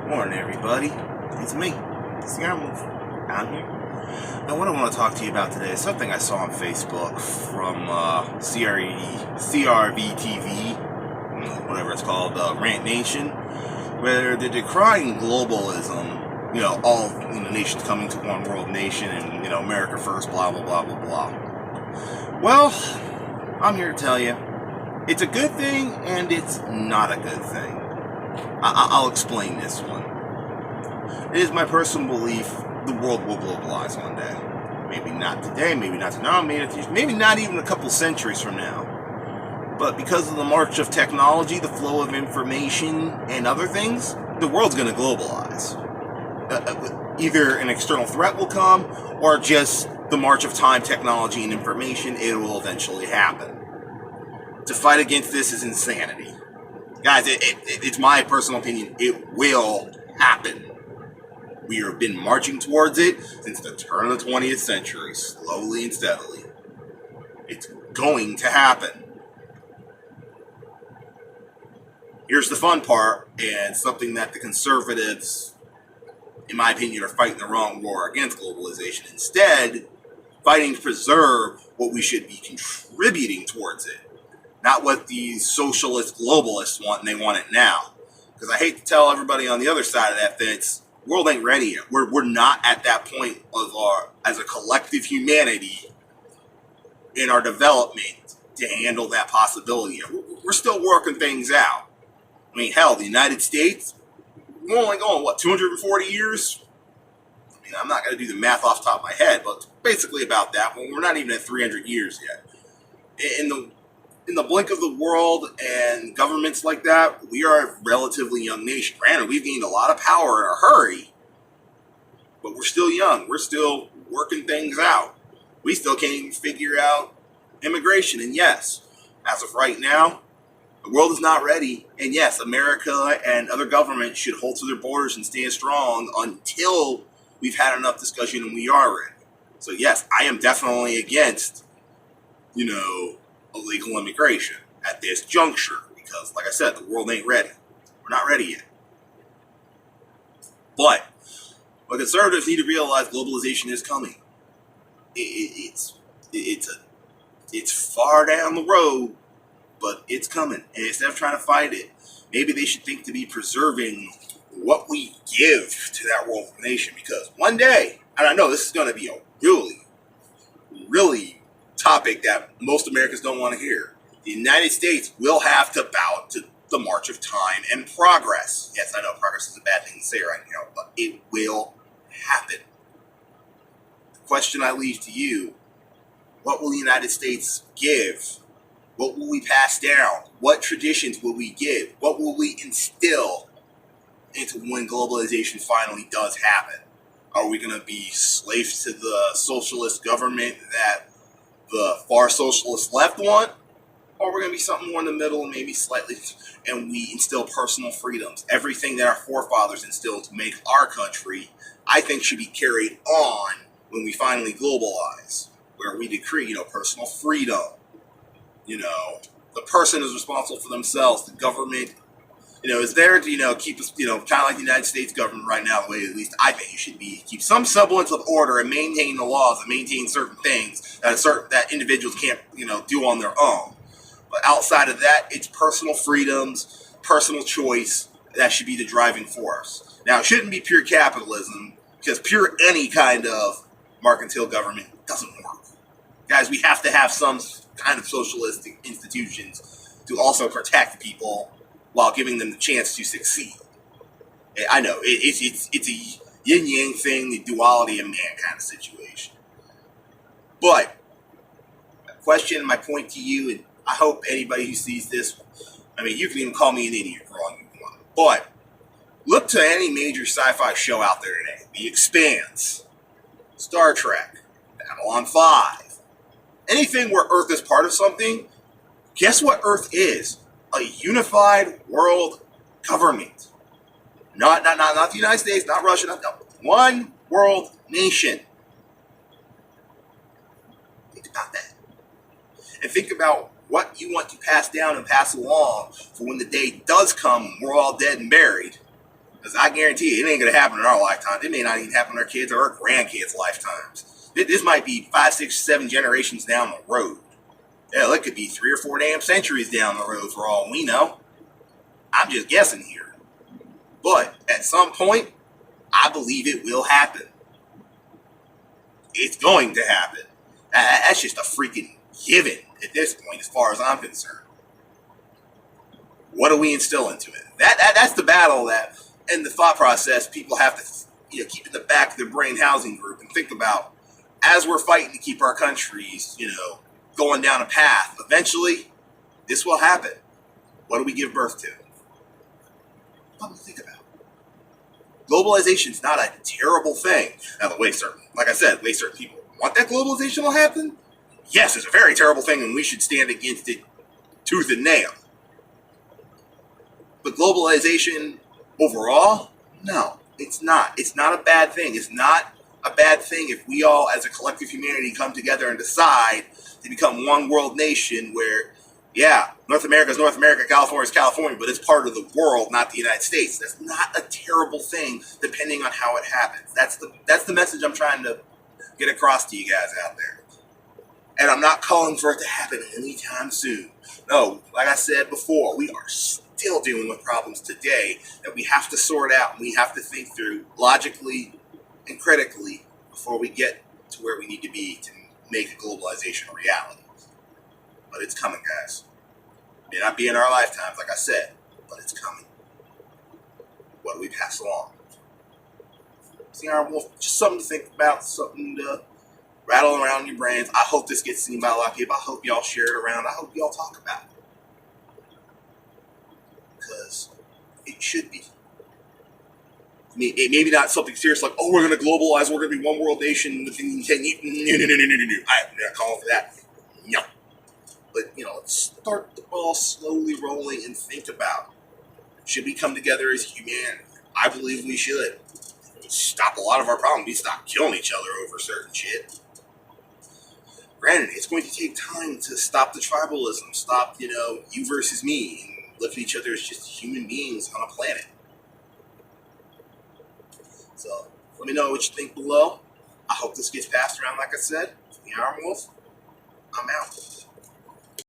Morning, everybody. It's me, Move. I'm here. Now, what I want to talk to you about today is something I saw on Facebook from CRV TV, whatever it's called, Rant Nation, where they're decrying globalism. All nations coming to one world nation, and America first, blah blah blah blah blah. Well, I'm here to tell you, it's a good thing and it's not a good thing. I'll explain this one. It is my personal belief the world will globalize one day. Maybe not today, maybe not tomorrow, maybe not even a couple centuries from now. But because of the march of technology, the flow of information, and other things, the world's going to globalize. Either an external threat will come, or just the march of time, technology, and information, it will eventually happen. To fight against this is insanity. Guys, it's my personal opinion. It will happen. We have been marching towards it since the turn of the 20th century, slowly and steadily. It's going to happen. Here's the fun part, and something that the conservatives, in my opinion, are fighting the wrong war against globalization. Instead, fighting to preserve what we should be contributing towards it. Not what these socialist globalists want, and they want it now. Because I hate to tell everybody on the other side of that the world ain't ready yet. We're not at that point of as a collective humanity in our development to handle that possibility. We're still working things out. I mean, hell, the United States, we're only going, 240 years? I mean, I'm not going to do the math off the top of my head, but basically about that. Well, we're not even at 300 years yet. In the blink of the world and governments like that, we are a relatively young nation. Granted, we've gained a lot of power in a hurry, but we're still young. We're still working things out. We still can't even figure out immigration. And yes, as of right now, the world is not ready. And yes, America and other governments should hold to their borders and stand strong until we've had enough discussion and we are ready. So yes, I am definitely against, illegal immigration at this juncture, because like I said, the world ain't ready. We're not ready yet. But what conservatives need to realize, globalization is coming. It's far down the road, but it's coming. And instead of trying to fight it, maybe they should think to be preserving what we give to that world nation, because one day, and I know this is going to be a really topic that most Americans don't want to hear. The United States will have to bow to the march of time and progress. Yes, I know progress is a bad thing to say right now, but it will happen. The question I leave to you, what will the United States give? What will we pass down? What traditions will we give? What will we instill into when globalization finally does happen? Are we going to be slaves to the socialist government that the far socialist left want, or we're going to be something more in the middle and maybe slightly, and we instill personal freedoms. Everything that our forefathers instilled to make our country, I think, should be carried on when we finally globalize, where we decree, personal freedom. The person is responsible for themselves. The government, is there to, keep us, kind of like the United States government right now, the way at least I think it should be, keep some semblance of order and maintain the laws and maintain certain things that individuals can't, do on their own. But outside of that, it's personal freedoms, personal choice that should be the driving force. Now, it shouldn't be pure capitalism, because pure any kind of mercantile government doesn't work. Guys, we have to have some kind of socialistic institutions to also protect people while giving them the chance to succeed. I know, it's a yin-yang thing, the duality of man kind of situation. But, my question, my point to you, and I hope anybody who sees this, you can even call me an idiot for all you want, but look to any major sci-fi show out there today. The Expanse, Star Trek, Babylon 5. Anything where Earth is part of something, guess what Earth is? A unified world government. Not the United States, not Russia, no. One world nation. Think about that. And think about what you want to pass down and pass along for when the day does come, we're all dead and buried. Because I guarantee you, it ain't going to happen in our lifetime. It may not even happen in our kids or our grandkids' lifetimes. This might be 5, 6, 7 generations down the road. Hell, it could be 3 or 4 damn centuries down the road for all we know. I'm just guessing here. But at some point, I believe it will happen. It's going to happen. That's just a freaking given at this point, as far as I'm concerned. What do we instill into it? That's the battle that, and the thought process people have to keep in the back of their brain housing group and think about as we're fighting to keep our countries, going down a path. Eventually, this will happen. What do we give birth to? Something to think about. Globalization is not a terrible thing. Now, the way certain people want that globalization will happen. Yes, it's a very terrible thing, and we should stand against it tooth and nail. But globalization overall, no, it's not. It's not a bad thing. It's not a bad thing if we all, as a collective humanity, come together and decide to become one world nation where, yeah, North America is North America, California is California, but it's part of the world, not the United States. That's not a terrible thing, depending on how it happens. That's the message I'm trying to get across to you guys out there. And I'm not calling for it to happen anytime soon. No, like I said before, we are still dealing with problems today that we have to sort out and we have to think through logically and critically before we get to where we need to be to make globalization a reality. But it's coming, guys. It may not be in our lifetimes, like I said, but it's coming. What do we pass along? See, Iron Wolf, just something to think about, something to rattle around your brains. I hope this gets seen by a lot of people. I hope y'all share it around. I hope y'all talk about it. Because it should be. I mean, it maybe not something serious like, oh, we're going to globalize, we're going to be one world nation within 10 years. No. I'm not calling for that. No. But, let's start the ball slowly rolling and think about, should we come together as humanity? I believe we should. Stop a lot of our problems. We stop killing each other over certain shit. Granted, it's going to take time to stop the tribalism, stop, you versus me, and look at each other as just human beings on a planet. So, let me know what you think below. I hope this gets passed around, like I said. The Iron Wolf, I'm out.